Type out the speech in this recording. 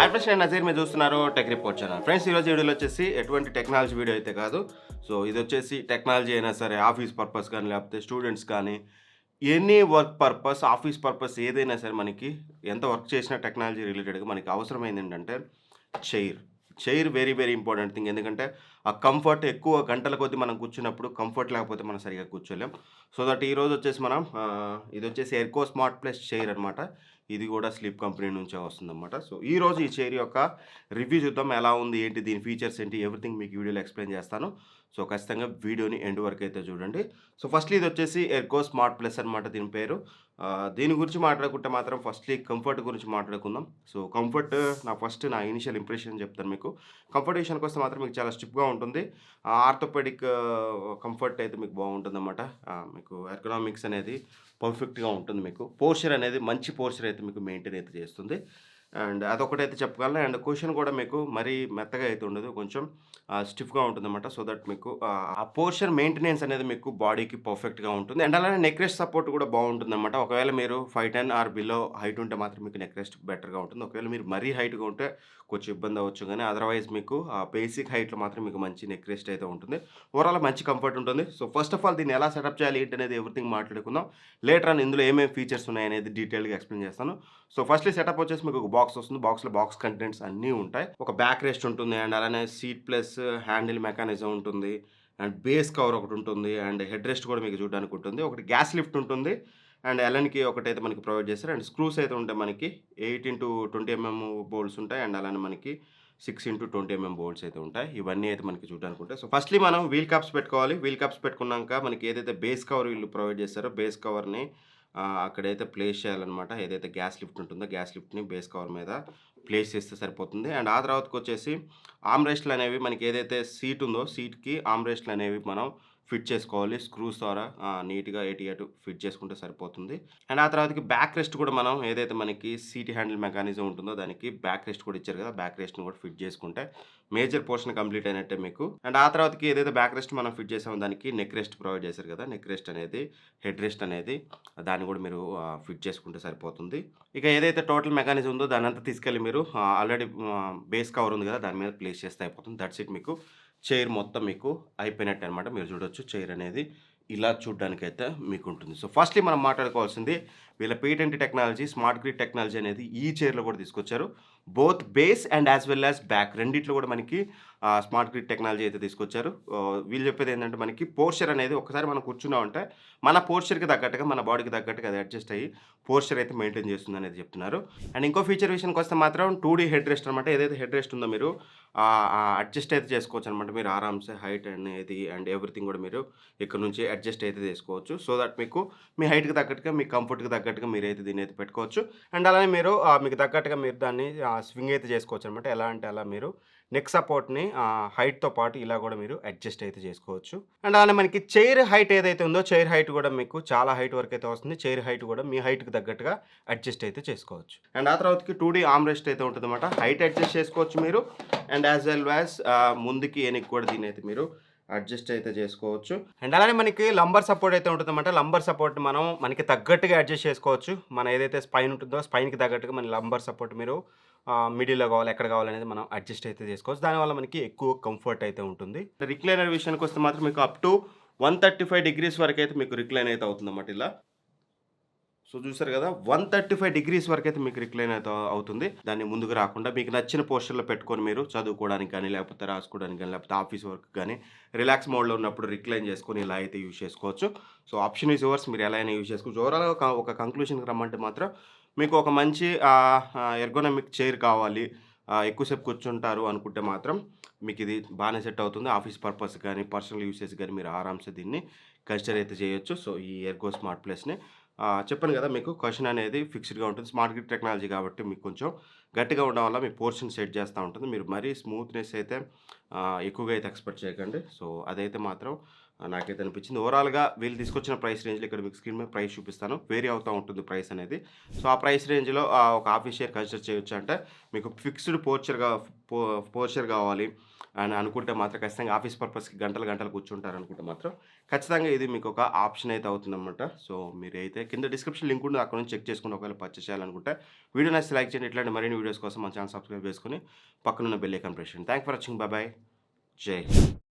Hi friends, నేను నజీర్. మీరు చూస్తున్నారు టెక్ రిపోర్ట్ ఛానల్. ఫ్రెండ్స్, ఈరోజు వీడియోలో వచ్చేసి ఎటువంటి టెక్నాలజీ వీడియో అయితే కాదు. సో ఇది వచ్చేసి టెక్నాలజీ అయినా సరే, ఆఫీస్ పర్పస్ కానీ, లేకపోతే స్టూడెంట్స్ కానీ, any work purpose, office purpose ఏదైనా సరే మనకి ఎంత వర్క్ చేసినా టెక్నాలజీ రిలేటెడ్గా మనకి అవసరమైంది ఏంటంటే chair. Chair very very important thing. ఎందుకంటే ఆ కంఫర్ట్ ఎక్కువ గంటల కొద్దీ మనం కూర్చున్నప్పుడు కంఫర్ట్ లేకపోతే మనం సరిగ్గా కూర్చోలేం. సో దట్ ఈరోజు వచ్చేసి మనం ఇది వచ్చేసి ఎర్కో స్మార్ట్ ప్లస్ చైర్ అనమాట. ఇది కూడా స్లీప్ కంపెనీ నుంచే వస్తుందన్నమాట. సో ఈరోజు ఈ చైర్ యొక్క రివ్యూ చూద్దాం. ఎలా ఉంది, ఏంటి, దీని ఫీచర్స్ ఏంటి, ఎవ్రీథింగ్ మీకు వీడియోలో ఎక్స్ప్లెయిన్ చేస్తాను. సో ఖచ్చితంగా వీడియోని ఎండ్ వరకు అయితే చూడండి. సో ఫస్ట్లీ ఇది వచ్చేసి ఎర్కో స్మార్ట్ ప్లస్ అనమాట దీని పేరు. దీని గురించి మాట్లాడుకుంటే మాత్రం ఫస్ట్లీ కంఫర్ట్ గురించి మాట్లాడుకుందాం. సో కంఫర్ట్ నా ఇనిషియల్ ఇంప్రెషన్ చెప్తాను మీకు. కంఫర్ట్ విషయానికి వస్తే మాత్రం మీకు చాలా స్టిఫ్గా ఉంటుంది. ఆర్థోపెడిక్ కంఫర్ట్ అయితే మీకు బాగుంటుందన్నమాట. మీకు ఎర్గనామిక్స్ అనేది పర్ఫెక్ట్గా ఉంటుంది. మీకు పోస్చర్ అనేది మంచి పోస్చర్ అయితే మీకు మెయింటైన్ అయితే చేస్తుంది. అండ్ అదొకటైతే చెప్పగలను. అండ్ క్వశ్చన్ కూడా మీకు మరీ మెత్తగా అయితే ఉండదు, కొంచెం స్టిఫ్గా ఉంటుందన్నమాట. సో దట్ మీకు ఆ పోస్చర్ మెయింటెనెన్స్ అనేది మీకు బాడీకి పర్ఫెక్ట్గా ఉంటుంది. అండ్ అలానే నెక్ రెస్ట్ సపోర్ట్ కూడా బాగుంటుందన్నమాట. ఒకవేళ మీరు 5'10" ఆర్ బిలో హైట్ ఉంటే మాత్రం మీకు నెక్ రెస్ట్ బెటర్గా ఉంటుంది. ఒకవేళ మీరు మరీ హైట్గా ఉంటే కొంచెం ఇబ్బంది అవ్వచ్చు, కానీ అదర్వైజ్ మీకు బేసిక్ హైట్లో మాత్రం మీకు మంచి నెక్ రెస్ట్ అయితే ఉంటుంది. ఓవరాల్ మంచి కంఫర్ట్ ఉంటుంది. సో ఫస్ట్ ఆఫ్ ఆల్ దీన్ని ఎలా సెటప్ చేయాలి ఏంటి అనేది ఎవ్రీథింగ్ మాట్లాడుకుందాం. లేటర్ ఆన్ ఇందులో ఏమేమి ఫీచర్స్ ఉన్నాయనేది డీటెయిల్గా ఎక్స్ప్లెయిన్ చేస్తాను. సో ఫస్ట్లీ సెటప్ వచ్చేసి మీకు ఒక బాక్స్ వస్తుంది. బాక్స్లో బాక్స్ కంటెంట్స్ అన్నీ ఉంటాయి. ఒక బ్యాక్ రెస్ట్ ఉంటుంది, అండ్ అలానే సీట్ ప్లస్ హ్యాండిల్ మెకానిజం ఉంటుంది, అండ్ బేస్ కవర్ ఒకటి ఉంటుంది, అండ్ హెడ్ రెస్ట్ కూడా మీకు చూడడానికి ఉంటుంది. ఒకటి గ్యాస్ లిఫ్ట్ ఉంటుంది, అండ్ ఎల్ఎన్కి ఒకటైతే మనకి ప్రొవైడ్ చేస్తారు. అండ్ స్క్రూస్ అయితే ఉంటాయి మనకి 8x20mm బోల్ట్స్ ఉంటాయి, అండ్ అలానే మనకి 6x20mm బోల్ట్స్ అయితే ఉంటాయి. ఇవన్నీ అయితే మనకి చూడడానికి ఉంటాయి. సో ఫస్ట్లీ మనం వీల్ కప్స్ పెట్టుకోవాలి. వీల్ కప్స్ పెట్టుకున్నాక మనకి ఏదైతే బేస్ కవర్ వీళ్ళు ప్రొవైడ్ చేస్తారో బేస్ కవర్ని అక్కడైతే ప్లేస్ చేయాలన్నమాట. ఏదైతే గ్యాస్ లిఫ్ట్ ఉంటుందో గ్యాస్ లిఫ్ట్ని బేస్ కవర్ మీద ప్లేస్ చేస్తే సరిపోతుంది. అండ్ ఆ తర్వాతకు వచ్చేసి ఆమ్రెస్ట్లు అనేవి మనకి ఏదైతే సీట్ ఉందో సీట్కి ఆమ్రెస్ట్లు అనేవి మనం ఫిట్ చేసుకోవాలి. స్క్రూస్ ద్వారా నీట్గా ఎటు ఫిట్ చేసుకుంటే సరిపోతుంది. అండ్ ఆ తర్వాతకి బ్యాక్ రెస్ట్ కూడా మనం ఏదైతే మనకి సీట్ హ్యాండిల్ మెకానిజం ఉంటుందో దానికి బ్యాక్ రెస్ట్ కూడా ఇచ్చారు కదా, బ్యాక్ రెస్ట్ని కూడా ఫిట్ చేసుకుంటే మేజర్ పోర్షన్ కంప్లీట్ అయినట్టే మీకు. అండ్ ఆ తర్వాతకి ఏదైతే బ్యాక్ రెస్ట్ మనం ఫిట్ చేసామో దానికి నెక్ రెస్ట్ ప్రొవైడ్ చేశారు కదా, నెక్ రెస్ట్ అనేది, హెడ్ రెస్ట్ అనేది, దాన్ని కూడా మీరు ఫిట్ చేసుకుంటే సరిపోతుంది. ఇక ఏదైతే టోటల్ మెకానిజం ఉందో దాని అంతా తీసుకెళ్ళి మీరు ఆల్రెడీ బేస్ కవర్ ఉంది కదా దాని మీద ప్లేస్ చేస్తే అయిపోతుంది. That's it. మీకు చైర్ మొత్తం మీకు అయిపోయినట్టు అనమాట. మీరు చూడొచ్చు చైర్ అనేది ఇలా చూడడానికైతే మీకు ఉంటుంది. సో ఫస్ట్లీ మనం మాట్లాడుకోవాల్సింది వీళ్ళ patent technology, smart grid technology అనేది ఈ చైర్లో కూడా తీసుకొచ్చారు. Both base and as well as back రెండిట్లో కూడా మనకి స్మార్ట్ గ్రిడ్ టెక్నాలజీ అయితే తీసుకొచ్చారు. వీళ్ళు చెప్పేది ఏంటంటే మనకి పోస్చర్ అనేది ఒకసారి మనం కూర్చున్నామంటే మన పోస్చర్కి తగ్గట్టుగా, మన బాడీకి తగ్గట్టుగా అది అడ్జస్ట్ అయ్యి పోస్చర్ అయితే మెయింటైన్ చేస్తుంది అనేది చెప్తున్నారు. అండ్ ఇంకో ఫీచర్ విషయానికి వస్తే మాత్రం 2D హెడ్ రెస్ట్ అనమాట. ఏదైతే హెడ్ రెస్ట్ ఉందో మీరు అడ్జస్ట్ అయితే చేసుకోవచ్చు అనమాట. మీరు ఆరామ్సే హైట్ అనేది అండ్ ఎవ్రీథింగ్ కూడా మీరు ఇక్కడ నుంచి అడ్జస్ట్ అయితే చేసుకోవచ్చు. సో దట్ మీకు మీ హైట్కి తగ్గట్టుగా, మీ కంఫర్ట్కి తగ్గట్టుగా మీరైతే దీన్ని అయితే పెట్టుకోవచ్చు. అండ్ అలానే మీరు మీకు తగ్గట్టుగా మీరు దాన్ని స్వింగ్ అయితే చేసుకోవచ్చు అనమాట. ఎలా అంటే అలా మీరు నెక్ సపోర్ట్ని హైట్తో పాటు ఇలా కూడా మీరు అడ్జస్ట్ అయితే చేసుకోవచ్చు. అండ్ అలానే మనకి చైర్ హైట్ ఏదైతే ఉందో చైర్ హైట్ కూడా మీకు చాలా హైట్ వరకు అయితే వస్తుంది. చైర్ హైట్ కూడా మీ హైట్కి తగ్గట్టుగా అడ్జస్ట్ అయితే చేసుకోవచ్చు. అండ్ ఆ తర్వాతకి 2D ఆర్మ్ రెస్ట్ అయితే ఉంటుంది అనమాట. హైట్ అడ్జస్ట్ చేసుకోవచ్చు మీరు, అండ్ యాజ్ వెల్ యాజ్ ముందుకి వెనక్కి కూడా దీన్ని అయితే మీరు అడ్జస్ట్ అయితే చేసుకోవచ్చు. అండ్ అలానే మనకి లంబర్ సపోర్ట్ అయితే ఉంటుందన్నమాట. లంబర్ సపోర్ట్ మనకి తగ్గట్టుగా అడ్జస్ట్ చేసుకోవచ్చు. మన ఏదైతే స్పైన్ ఉంటుందో స్పైన్కి తగ్గట్టుగా మన లంబర్ సపోర్ట్ మీరు మిడిల్లో కావాలి, ఎక్కడ కావాలనేది మనం అడ్జస్ట్ అయితే చేసుకోవచ్చు. దానివల్ల మనకి ఎక్కువ కంఫర్ట్ అయితే ఉంటుంది. రిక్లైనర్ విషయానికి వస్తే మాత్రం మీకు అప్ టు 135 degrees వరకు అయితే మీకు రిక్లైన్ అయితే అవుతుందన్నమాట ఇలా. సో చూసారు కదా, 135 degrees వరకు అయితే మీకు రిక్లైన్ అయితే అవుతుంది. దాన్ని ముందుకు రాకుండా మీకు నచ్చిన పోస్చర్లో పెట్టుకొని మీరు చదువుకోవడానికి కానీ, లేకపోతే రాసుకోవడానికి కానీ, లేకపోతే ఆఫీస్ వర్క్ కానీ రిలాక్స్ మోడ్లో ఉన్నప్పుడు రిక్లైన్ చేసుకొని ఇలా అయితే యూజ్ చేసుకోవచ్చు. సో ఆప్షన్ ఈజ్ యువర్స్, మీరు ఎలా అయినా యూజ్ చేసుకోవచ్చు. ఓవరాల్గా ఒక కంక్లూషన్కి రమ్మంటే మాత్రం మీకు ఒక మంచి ఎర్గోనమిక్ చైర్ కావాలి, ఎక్కువసేపు కూర్చుంటారు అనుకుంటే మాత్రం మీకు ఇది బాగానే సెట్ అవుతుంది. ఆఫీస్ పర్పస్ కానీ, పర్సనల్ యూసేజ్ కానీ మీరు ఆరామ్సే దీన్ని కన్సిడర్ అయితే చేయొచ్చు. సో ఈ ఎర్గో స్మార్ట్ ప్లస్ని చెప్పాను కదా, మీకు క్వశ్చన్ అనేది ఫిక్స్డ్గా ఉంటుంది. స్మార్ట్ గ్రిడ్ టెక్నాలజీ కాబట్టి మీకు కొంచెం గట్టిగా ఉండడం వల్ల మీ పోర్షన్ సెట్ చేస్తూ ఉంటుంది. మీరు మరీ స్మూత్నెస్ అయితే ఎక్కువగా అయితే ఎక్స్పెక్ట్ చేయకండి. సో అదైతే మాత్రం నాకైతే అనిపించింది. ఓవరాల్గా వీళ్ళు తీసుకొచ్చిన ప్రైస్ రేంజ్లో ఇక్కడ మీకు స్క్రీన్ మీద ప్రైస్ చూపిస్తాను. వేరీ అవుతూ ఉంటుంది ప్రైస్ అనేది. సో ఆ ప్రైస్ రేంజ్లో ఒక ఆఫీస్ షేర్ కన్సిడర్ చేయొచ్చు. అంటే మీకు ఫిక్స్డ్ పోర్చర్ కావాలి, అని అనుకుంటే మాత్రం ఖచ్చితంగా ఆఫీస్ పర్పస్‌కి గంటలు గంటలు కూర్చుంటారనుకుంటే మాత్రం ఖచ్చితంగా ఇది మీకు ఒక ఆప్షన్ అయితే అవుతుందనమాట. సో, మీరైతే కింద డిస్క్రిప్షన్ లింక్ ఉంది. అక్కడ నుంచి చెక్ చేసుకొని ఒకవేళ పర్చేస్ చేయాలనుకుంటే వీడియో నచ్చితే లైక్ చేయండి. ఇట్లాంటి మరిన్ని వీడియోస్ కోసం మన ఛానల్ సబ్స్క్రైబ్ చేసుకొని పక్కనున్న బెల్ ఐకాన్ ప్రెస్ చేయండి. Thanks for watching. By by. జై హింద్.